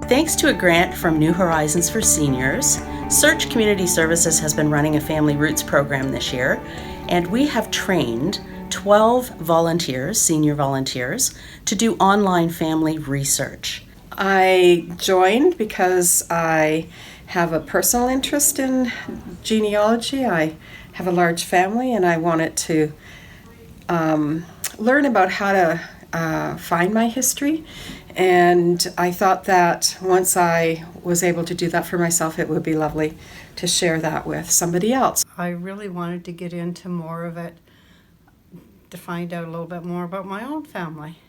Thanks to a grant from New Horizons for Seniors, Search Community Services has been running a Family Roots program this year, and we have trained 12 volunteers, senior volunteers, to do online family research. I joined because I have a personal interest in genealogy. I have a large family and I wanted to learn about how to find my history. And I thought that once I was able to do that for myself, it would be lovely to share that with somebody else. I really wanted to get into more of it, to find out a little bit more about my own family.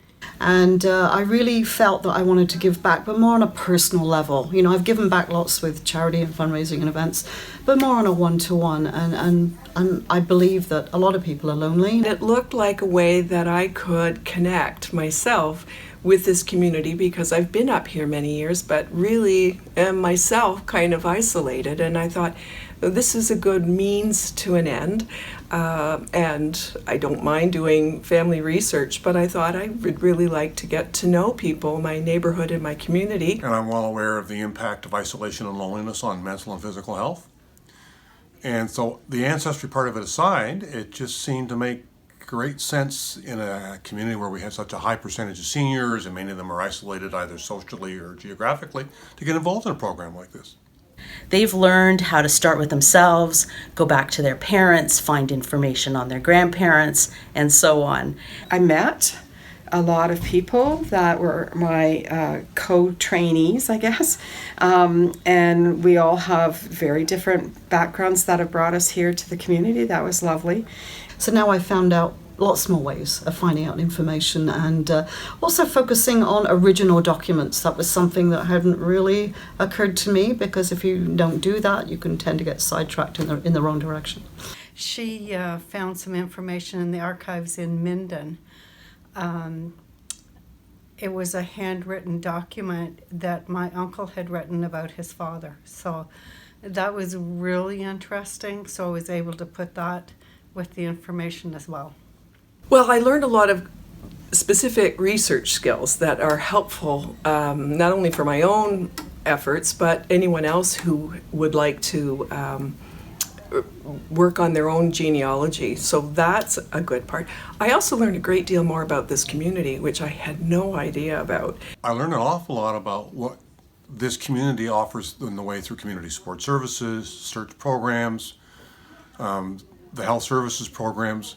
And I really felt that I wanted to give back, but more on a personal level. You know, I've given back lots with charity and fundraising and events, but more on a one-to-one. And I believe that a lot of people are lonely. It looked like a way that I could connect myself with this community, because I've been up here many years, but really am myself kind of isolated. And I thought, this is a good means to an end. And I don't mind doing family research, but I thought I would really like to get to know people, my neighborhood and my community. And I'm well aware of the impact of isolation and loneliness on mental and physical health. And so the ancestry part of it aside, it just seemed to make great sense in a community where we have such a high percentage of seniors, and many of them are isolated either socially or geographically, to get involved in a program like this. They've learned how to start with themselves, go back to their parents, find information on their grandparents, and so on. I met a lot of people that were my co-trainees, I guess, and we all have very different backgrounds that have brought us here to the community. That was lovely. So now I found out lots more ways of finding out information, and also focusing on original documents. That was something that hadn't really occurred to me, because if you don't do that, you can tend to get sidetracked in the wrong direction. She found some information in the archives in Minden. It was a handwritten document that my uncle had written about his father. So that was really interesting. So I was able to put that with the information as well. Well, I learned a lot of specific research skills that are helpful, not only for my own efforts, but anyone else who would like to work on their own genealogy. So that's a good part. I also learned a great deal more about this community, which I had no idea about. I learned an awful lot about what this community offers in the way through community support services, search programs, the health services programs.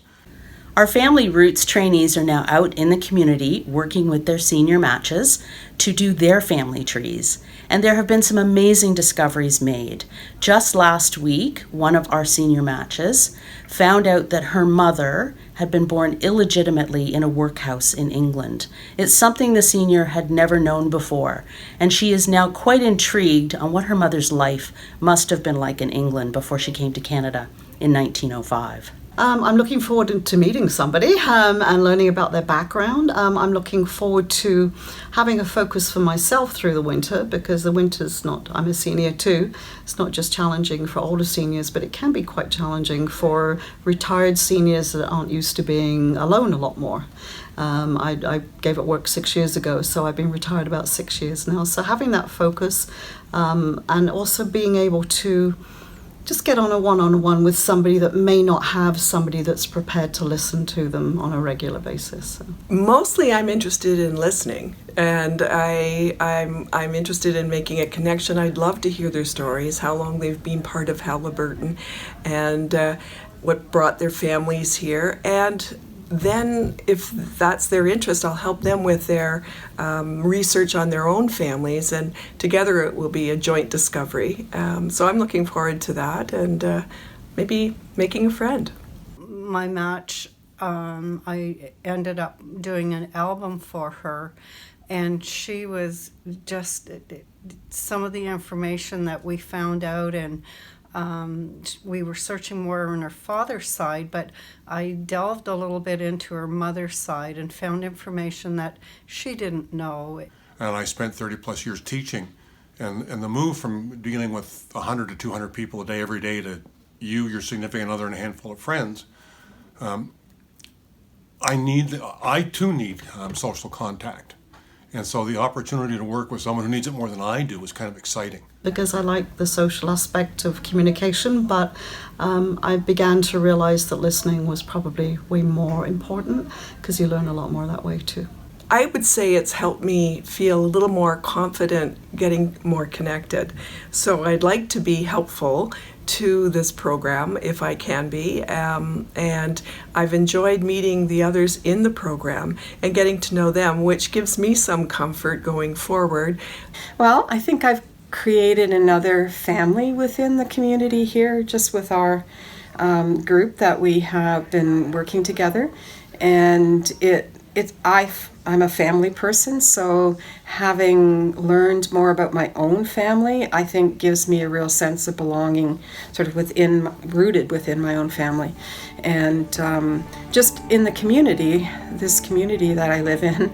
Our Family Roots trainees are now out in the community working with their senior matches to do their family trees. And there have been some amazing discoveries made. Just last week, one of our senior matches found out that her mother had been born illegitimately in a workhouse in England. It's something the senior had never known before, and she is now quite intrigued on what her mother's life must have been like in England before she came to Canada in 1905. I'm looking forward to meeting somebody and learning about their background. I'm looking forward to having a focus for myself through the winter, because the winter's not, I'm a senior too, it's not just challenging for older seniors, but it can be quite challenging for retired seniors that aren't used to being alone a lot more. I gave up work 6 years ago, so I've been retired about 6 years now. So having that focus and also being able to just get on a one-on-one with somebody that may not have somebody that's prepared to listen to them on a regular basis. So. Mostly I'm interested in listening, and I'm interested in making a connection. I'd love to hear their stories, how long they've been part of Haliburton, and what brought their families here. And then if that's their interest, I'll help them with their research on their own families, and together it will be a joint discovery. So I'm looking forward to that, and maybe making a friend. My match, I ended up doing an album for her, and she was just some of the information that we found out, and we were searching more on her father's side, but I delved a little bit into her mother's side and found information that she didn't know. And I spent 30 plus years teaching, and the move from dealing with 100 to 200 people a day every day to you, your significant other, and a handful of friends, I too need social contact. And so the opportunity to work with someone who needs it more than I do is kind of exciting. Because I like the social aspect of communication, but I began to realize that listening was probably way more important, because you learn a lot more that way too. I would say it's helped me feel a little more confident, getting more connected. So I'd like to be helpful to this program if I can be, and I've enjoyed meeting the others in the program and getting to know them, which gives me some comfort going forward. Well, I think I've created another family within the community here, just with our group that we have been working together, and I'm a family person, so having learned more about my own family, I think gives me a real sense of belonging, sort of rooted within my own family. And just in the community, this community that I live in,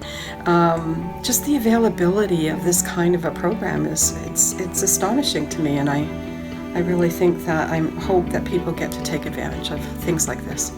just the availability of this kind of a program it's astonishing to me, and I really think that I hope that people get to take advantage of things like this.